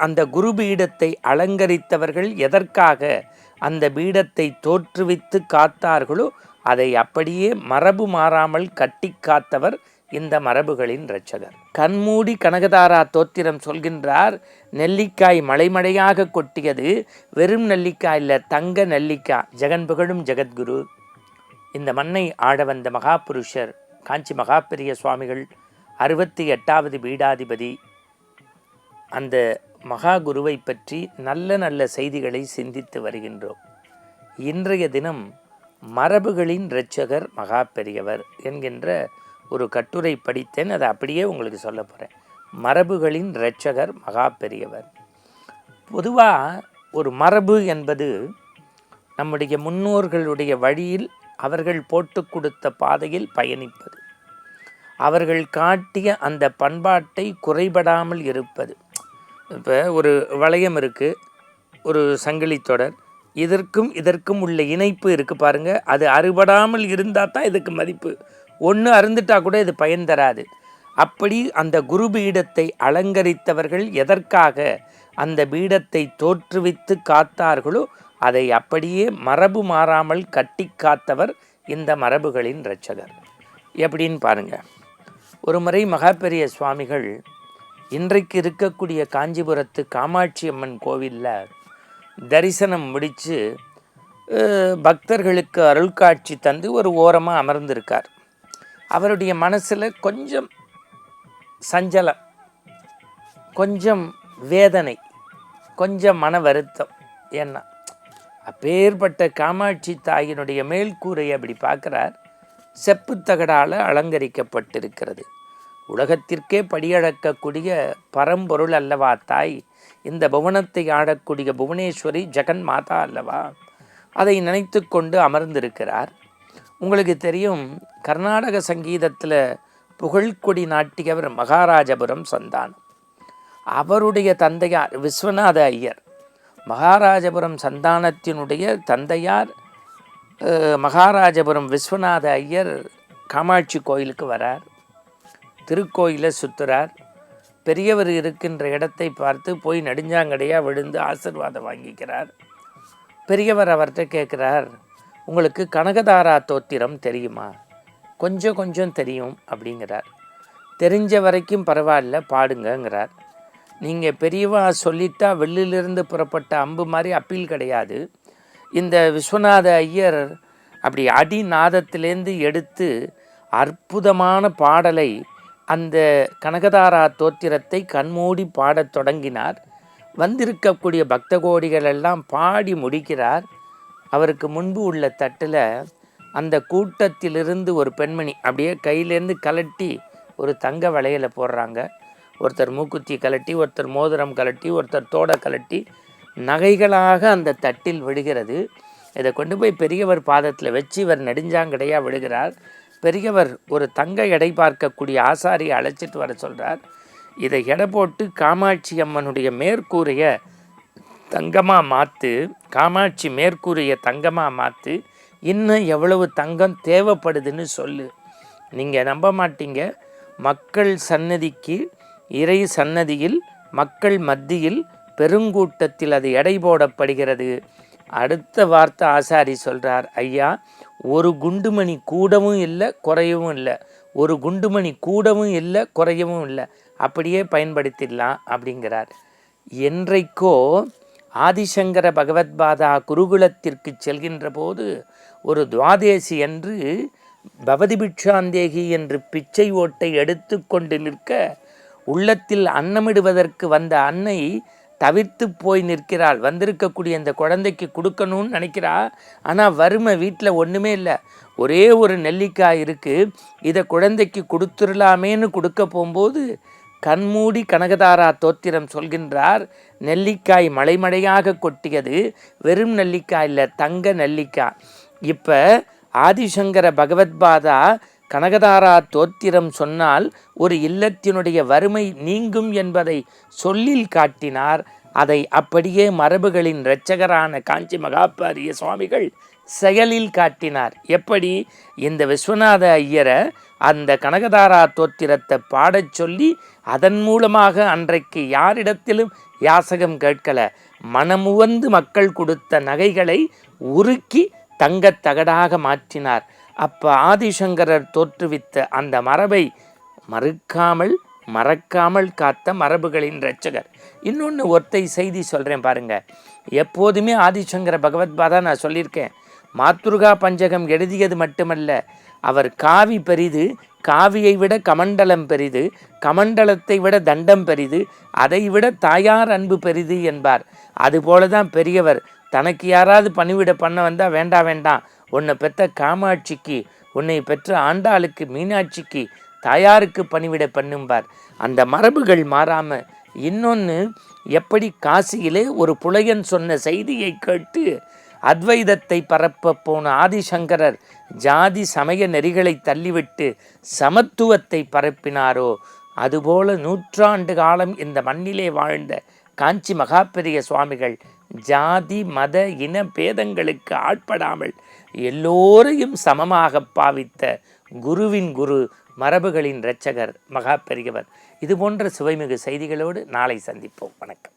அந்த குரு பீடத்தை அலங்கரித்தவர்கள் எதற்காக அந்த பீடத்தை தோற்றுவித்து காத்தார்களோ அதை அப்படியே மரபு மாறாமல் கட்டி காத்தவர் இந்த மரபுகளின் இரட்சகர். கண்மூடி கனகதாரா தோத்திரம் சொல்கின்றார், நெல்லிக்காய் மலைமழையாக கொட்டியது, வெறும் நெல்லிக்காய் இல்லை, தங்க நெல்லிக்காய். ஜெகன் புகழும் ஜெகத்குரு. இந்த மண்ணை ஆட வந்த மகாபுருஷர் காஞ்சி மகாபெரிய சுவாமிகள் 68வது பீடாதிபதி. அந்த மகா குருவை பற்றி நல்ல நல்ல செய்திகளை சிந்தித்து வருகின்றோம். இன்றைய தினம் மரபுகளின் இரட்சகர் மகா பெரியவர் என்கின்ற ஒரு கட்டுரை படித்தேன். அதை அப்படியே உங்களுக்கு சொல்ல போகிறேன். மரபுகளின் இரட்சகர் மகா பெரியவர். பொதுவாக ஒரு மரபு என்பது நம்முடைய முன்னோர்களுடைய வழியில் அவர்கள் போட்டு கொடுத்த பாதையில் பயணிப்பது, அவர்கள் காட்டிய அந்த பண்பாட்டை குறைபடாமல் இருப்பது. இப்போ ஒரு வளையம் இருக்குது, ஒரு சங்கிலி தொடர், இதற்கும் உள்ள இணைப்பு இருக்குது பாருங்கள். அது அறுபடாமல் இருந்தால் தான் இதுக்கு மதிப்பு. ஒன்று அருந்துட்டால் கூட இது பயன் தராது. அப்படி அந்த குரு பீடத்தை அலங்கரித்தவர்கள் எதற்காக அந்த பீடத்தை தோற்றுவித்து காத்தார்களோ அதை அப்படியே மரபு மாறாமல் கட்டி காத்தவர் இந்த மரபுகளின் இரட்சகர். எப்படின்னு பாருங்கள். ஒரு முறை மகாபெரிய சுவாமிகள் இன்றைக்கு இருக்கக்கூடிய காஞ்சிபுரத்து காமாட்சி அம்மன் கோவிலில் தரிசனம் முடித்து பக்தர்களுக்கு அருள் காட்சி தந்து ஒரு ஓரமாக அமர்ந்திருக்கார். அவருடைய மனசில் கொஞ்சம் சஞ்சலம், கொஞ்சம் வேதனை, கொஞ்சம் மன வருத்தம். ஏன்னா அப்பேற்பட்ட காமாட்சி தாயினுடைய மேல்கூரை அப்படி பார்க்குறார். செப்புத்தகடால் அலங்கரிக்கப்பட்டிருக்கிறது. உலகத்திற்கே படியளக்கக்கூடிய பரம்பொருள் அல்லவா தாய். இந்த புவனத்தை ஆடக்கூடிய புவனேஸ்வரி ஜெகன் மாதா அல்லவா. அதை நினைத்து கொண்டு அமர்ந்திருக்கிறார். உங்களுக்கு தெரியும், கர்நாடக சங்கீதத்தில் புகழ்கொடி நாட்டியவர் மகாராஜபுரம் சந்தானம். அவருடைய தந்தையார் விஸ்வநாத ஐயர். மகாராஜபுரம் சந்தானத்தினுடைய தந்தையார் மகாராஜபுரம் விஸ்வநாத ஐயர் காமாட்சி கோயிலுக்கு வரார். திருக்கோயிலை சுற்றுறார். பெரியவர் இருக்கின்ற இடத்தை பார்த்து போய் நெடுஞ்சாங்கடையாக விழுந்து ஆசீர்வாதம் வாங்கிக்கிறார். பெரியவர் அவர்கிட்ட கேட்குறார், உங்களுக்கு கனகதாரா தோத்திரம் தெரியுமா? கொஞ்சம் தெரியும் அப்படிங்கிறார். தெரிஞ்ச வரைக்கும் பரவாயில்ல, பாடுங்கங்கிறார். நீங்கள் பெரியவா சொல்லிட்டா வெள்ளிலிருந்து புறப்பட்ட அம்பு மாதிரி அப்பீல் கிடையாது. இந்த விஸ்வநாத ஐயர் அப்படி அடி நாதத்திலேருந்து எடுத்து அற்புதமான பாடலை, அந்த கனகதாரா தோத்திரத்தை கண்மூடி பாடத் தொடங்கினார். வந்திருக்கக்கூடிய பக்த கோடிகள் எல்லாம் பாடி முடிக்கிறார். அவருக்கு முன்பு உள்ள தட்டில் அந்த கூட்டத்திலிருந்து ஒரு பெண்மணி அப்படியே கையிலேருந்து கலட்டி ஒரு தங்க வளையலை போடுறாங்க. ஒருத்தர் மூக்குத்தி கலட்டி, ஒருத்தர் மோதிரம் கலட்டி, ஒருத்தர் தோடை கலட்டி, நகைகளாக அந்த தட்டில் விழுகிறது. இதை கொண்டு போய் பெரியவர் பாதத்தில் வச்சு இவர் நெடுஞ்சாங்கடையாக விழுகிறார். பெரியவர் ஒரு தங்க எடை பார்க்கக்கூடிய ஆசாரியை அழைச்சிட்டு வர சொல்கிறார். இதை எடை போட்டு காமாட்சி அம்மனுடைய மேற்கூரையை தங்கமாக மாற்று, காமாட்சி மேற்கூரையை தங்கமாக மாற்று, இன்னும் எவ்வளவு தங்கம் தேவைப்படுதுன்னு சொல்லு. நீங்கள் நம்ப மாட்டீங்க, மக்கள் சன்னதிக்கு, இறை சன்னதியில், மக்கள் மத்தியில், பெருங்கூட்டத்தில் அது எடை போடப்படுகிறது. அடுத்த வார்த்தை ஆசாரி சொல்கிறார், ஐயா, ஒரு குண்டுமணி கூடவும் இல்லை குறையவும் இல்லை, ஒரு குண்டுமணி கூடவும் இல்லை குறையவும் இல்லை, அப்படியே பயன்படுத்திடலாம் அப்படிங்கிறார். என்றைக்கோ ஆதிசங்கர பகவத்பாதா குருகுலத்திற்கு செல்கின்ற போது ஒரு துவாதேசி என்று பவதி பிக்ஷாந்தேகி என்று பிச்சை ஓட்டை எடுத்து கொண்டு நிற்க, உள்ளத்தில் அன்னமிடுவதற்கு வந்த அன்னை தவிர்த்து போய் நிற்கிறாள். வந்திருக்கக்கூடிய இந்த குழந்தைக்கு கொடுக்கணும்னு நினைக்கிறா. ஆனால் வறுமை, வீட்டில் ஒன்றுமே இல்லை, ஒரே ஒரு நெல்லிக்காய் இருக்குது, இதை குழந்தைக்கு கொடுத்துடலாமேன்னு கொடுக்க போகும்போது கண்மூடி கனகதாரா தோத்திரம் சொல்கின்றார், நெல்லிக்காய் மலைமழையாக கொட்டியது, வெறும் நெல்லிக்காய் இல்லை, தங்க நெல்லிக்காய். இப்போ ஆதிசங்கர பகவத்பாதா கனகதாரா தோத்திரம் சொன்னால் ஒரு இல்லத்தினுடைய வறுமை நீங்கும் என்பதை சொல்லில் காட்டினார். அதை அப்படியே மரபுகளின் இரட்சகரான காஞ்சி மகாபெரிய சுவாமிகள் செயலில் காட்டினார். எப்படி? இந்த விஸ்வநாத ஐயரை அந்த கனகதாரா தோத்திரத்தை பாடச் சொல்லி அதன் மூலமாக அன்றைக்கு யாரிடத்திலும் யாசகம் கேட்கல, மனமுவந்து மக்கள் கொடுத்த நகைகளை உருக்கி தங்கத் தகடாக மாற்றினார். அப்போ ஆதிசங்கரர் தோற்றுவித்த அந்த மரபை மறக்காமல் காத்த மரபுகளின் இரட்சகர். இன்னொன்று ஒற்றை செய்தி சொல்கிறேன் பாருங்க. எப்போதுமே ஆதிசங்கர பகவத்பாதா நான் சொல்லியிருக்கேன், மாத்ருகா பஞ்சகம் எழுதியது மட்டுமல்ல, அவர் காவி பெரிது, காவியை விட கமண்டலம் பெரிது, கமண்டலத்தை விட தண்டம் பெரிது, அதை விட தாயார் அன்பு பெரிது என்பார். அதுபோல தான் பெரியவர் தனக்கு யாராவது பணிவிட பண்ண வந்தால் வேண்டாம், உன்னை பெற்ற காமாட்சிக்கு, உன்னை பெற்ற ஆண்டாளுக்கு, மீனாட்சிக்கு, தாயாருக்கு பணிவிட பண்ணும்பார். அந்த மரபுகள் மாறாமல். இன்னொன்று, எப்படி காசியிலே ஒரு புலையன் சொன்ன செய்தியை கேட்டு அத்வைதத்தை பரப்ப போன ஆதிசங்கரர் ஜாதி சமய நெறிகளை தள்ளிவிட்டு சமத்துவத்தை பரப்பினாரோ, அதுபோல 100 ஆண்டு காலம் இந்த மண்ணிலே வாழ்ந்த காஞ்சி மகாபெரிய சுவாமிகள் ஜாதி மத இன பேதங்களுக்கு ஆட்படாமல் எல்லோரையும் சமமாக பாவித்த குருவின் குரு, மரபுகளின் இரட்சகர் மகா பெரியவர். இது போன்ற சுவைமிகு செய்திகளோடு நாளை சந்திப்போம். வணக்கம்.